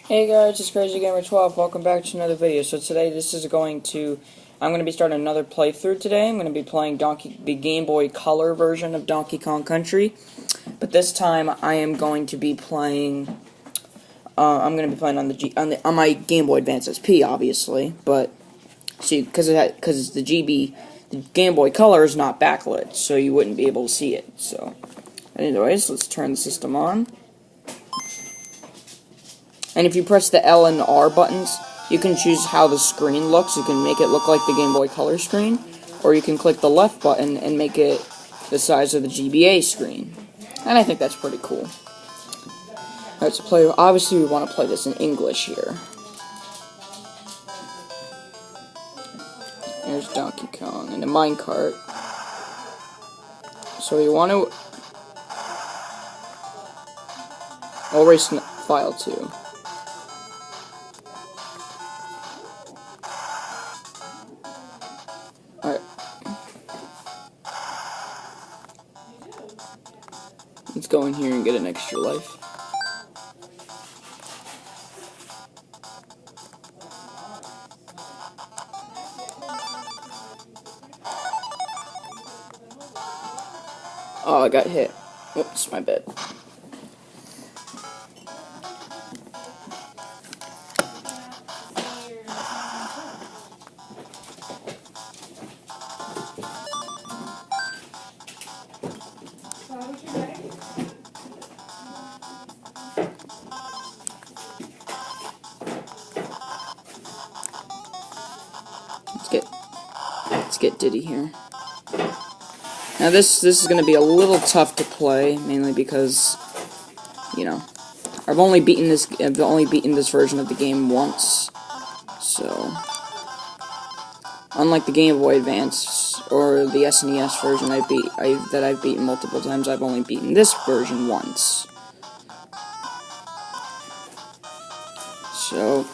Hey guys, it's Crazy Gamer 12. Welcome back to another video. So today, I'm going to be starting another playthrough today. I'm going to be playing the Game Boy Color version of Donkey Kong Country, but this time I am going to be playing. I'm going to be playing on my Game Boy Advance SP, obviously, but see, because the Game Boy Color is not backlit, so you wouldn't be able to see it. So, anyways, let's turn the system on. And if you press the L and R buttons, you can choose how the screen looks. You can make it look like the Game Boy Color screen, or you can click the left button and make it the size of the GBA screen. And I think that's pretty cool. Alright, so play. Obviously, we want to play this in English here. Here's Donkey Kong and a minecart. So you want to erase file 2. Alright. Let's go in here and get an extra life. Oh, I got hit. Oops, my bad. Let's get Diddy here. Now this is going to be a little tough to play, mainly because, you know, I've only beaten this version of the game once. So, unlike the Game Boy Advance or the SNES version that I've beaten multiple times, I've only beaten this version once. So,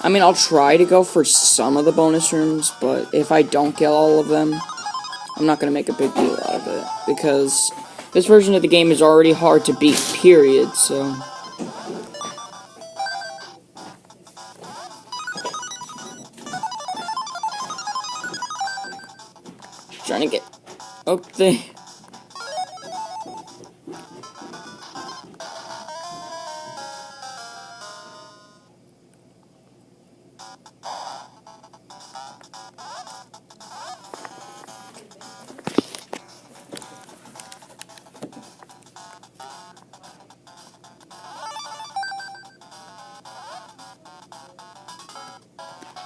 I mean, I'll try to go for some of the bonus rooms, but if I don't get all of them, I'm not going to make a big deal out of it, because this version of the game is already hard to beat, period, so... Trying to get up there.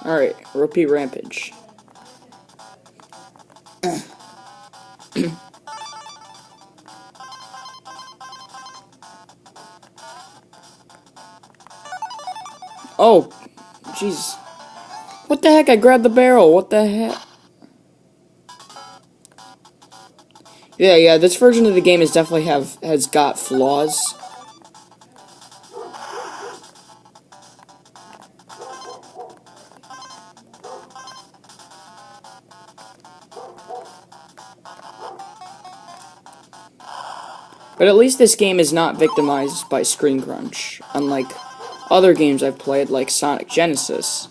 Alright, repeat rampage. Oh, jeez. What the heck? I grabbed the barrel. What the heck? Yeah, this version of the game has got flaws. But at least this game is not victimized by screen crunch, unlike other games I've played, like Sonic Genesis.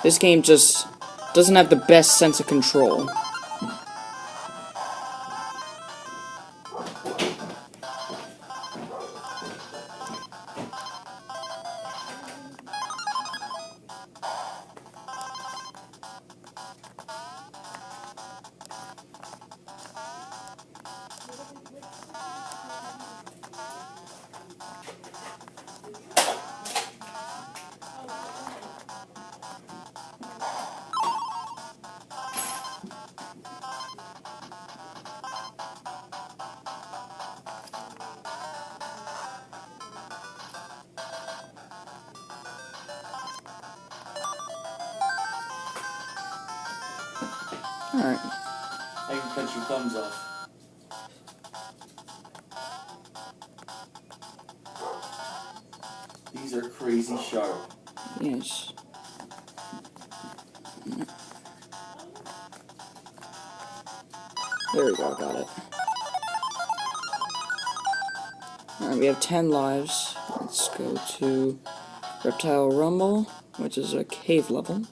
This game just doesn't have the best sense of control. Alright. I can cut your thumbs off. These are crazy sharp. Yes. There we go, got it. Alright, we have 10 lives. Let's go to Reptile Rumble, which is a cave level,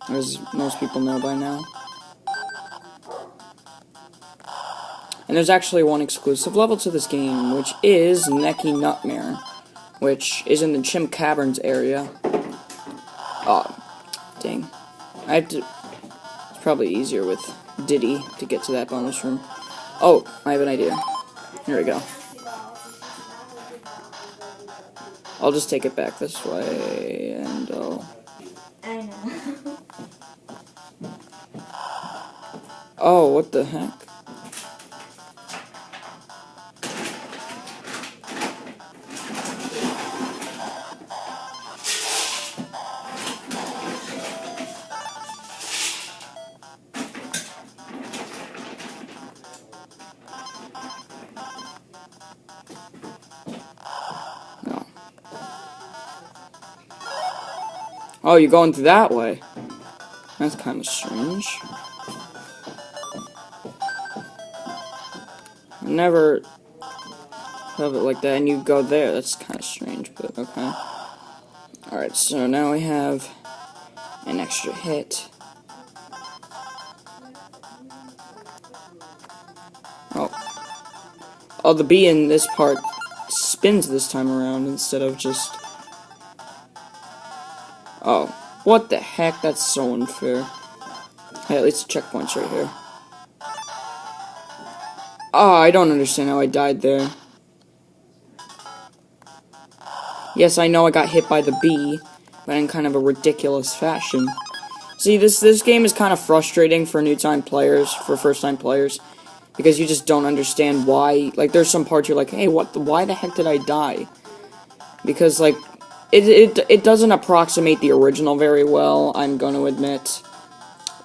as most people know by now. And there's actually one exclusive level to this game, which is Necky Nutmare, which is in the Chimp Caverns area. Oh, dang. I have to... It's probably easier with Diddy to get to that bonus room. Oh, I have an idea. Here we go. I'll just take it back this way, and I know. Oh, what the heck? Oh, you're going through that way. That's kind of strange. I never have it like that, and you go there. That's kind of strange, but okay. Alright, so now we have an extra hit. Oh, the bee in this part spins this time around instead of just... Oh, what the heck? That's so unfair. Hey, at least the checkpoint's right here. Oh, I don't understand how I died there. Yes, I know I got hit by the bee, but in kind of a ridiculous fashion. See, this game is kind of frustrating for new-time players, for first-time players, because you just don't understand why. Like, there's some parts you're like, hey, why the heck did I die? Because, like, it doesn't approximate the original very well, I'm going to admit.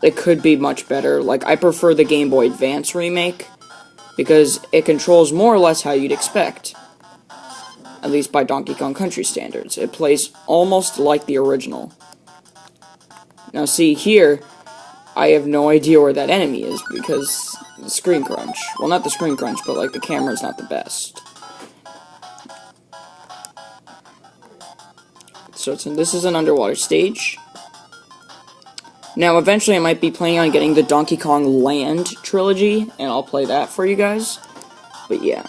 It could be much better. Like, I prefer the Game Boy Advance remake, because it controls more or less how you'd expect. At least by Donkey Kong Country standards. It plays almost like the original. Now see, here, I have no idea where that enemy is, because the screen crunch. Well, not the screen crunch, but, like, the camera's not the best. So this is an underwater stage. Now, eventually I might be planning on getting the Donkey Kong Land trilogy, and I'll play that for you guys. But yeah.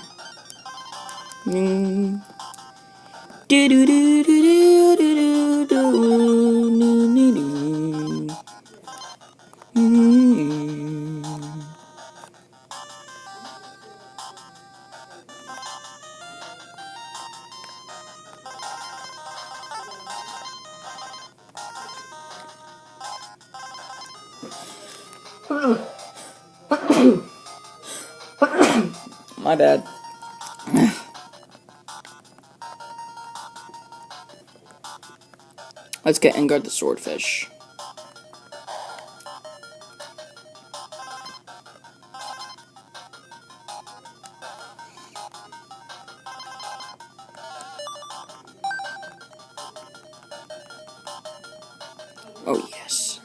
My bad. Let's get Engard the Swordfish. Oh, yes.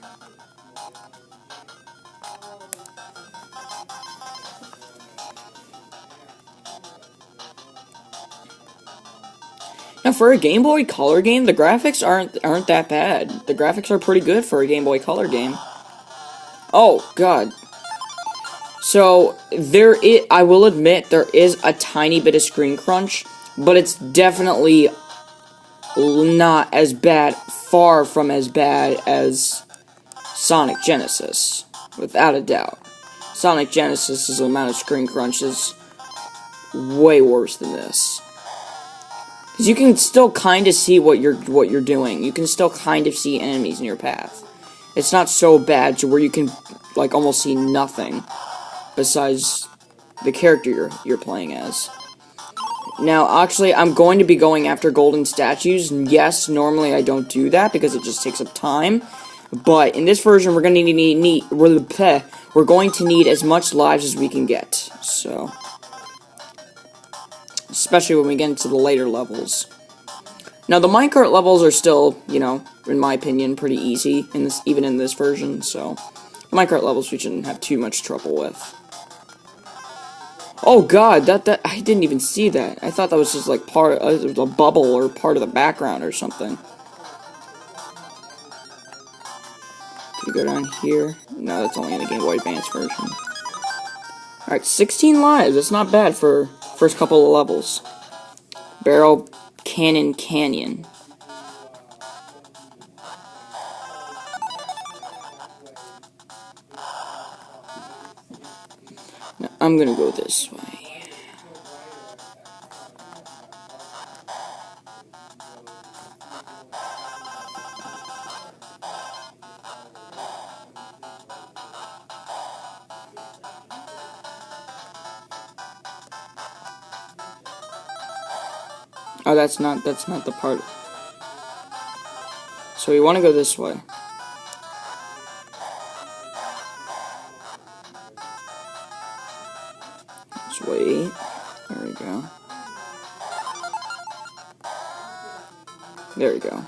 Now, for a Game Boy Color game, the graphics aren't that bad. The graphics are pretty good for a Game Boy Color game. Oh, God. So, I will admit, there is a tiny bit of screen crunch, but it's definitely not as bad, far from as bad as Sonic Genesis, without a doubt. Sonic Genesis's amount of screen crunch is way worse than this. Because you can still kind of see what you're doing. You can still kind of see enemies in your path. It's not so bad to where you can, like, almost see nothing besides the character you're playing as. Now, actually, I'm going to be going after golden statues. Yes, normally I don't do that because it just takes up time. But in this version, we're going to need as much lives as we can get. So, especially when we get into the later levels. Now, the minecart levels are still, you know, in my opinion, pretty easy even in this version. So, the minecart levels we shouldn't have too much trouble with. Oh god, that I didn't even see that. I thought that was just like a bubble or part of the background or something. Can we go down here? No, that's only in the Game Boy Advance version. Alright, 16 lives. That's not bad for first couple of levels. Barrel Cannon Canyon. Now, I'm gonna go this way. Oh, that's not the part. So we want to go this way. Let's wait. There we go. There we go.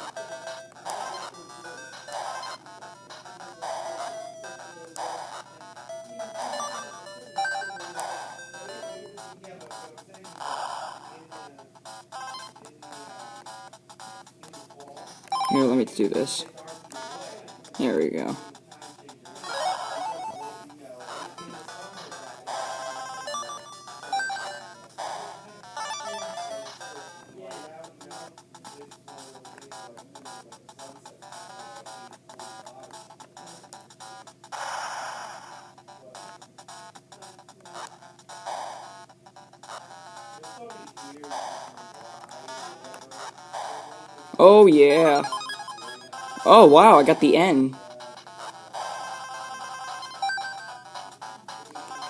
Here, let me do this. There we go. Oh yeah. Oh wow, I got the N.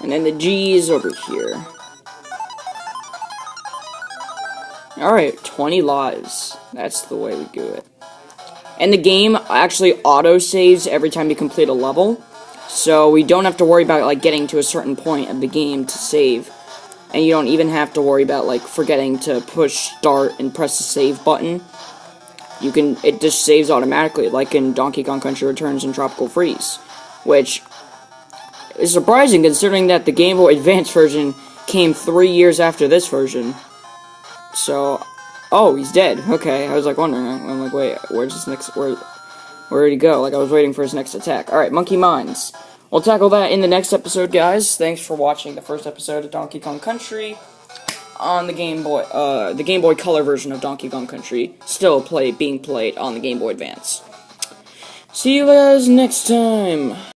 And then the G is over here. Alright, 20 lives. That's the way we do it. And the game actually auto-saves every time you complete a level. So we don't have to worry about, like, getting to a certain point of the game to save. And you don't even have to worry about, like, forgetting to push start and press the save button. It just saves automatically, like in Donkey Kong Country Returns and Tropical Freeze. Which is surprising, considering that the Game Boy Advance version came 3 years after this version. So, oh, he's dead. Okay, I was like wondering. I'm like, wait, where's his next? Where did he go? Like I was waiting for his next attack. All right, Monkey Mines. We'll tackle that in the next episode, guys. Thanks for watching the first episode of Donkey Kong Country on the Game Boy Color version of Donkey Kong Country, still being played on the Game Boy Advance. See you guys next time.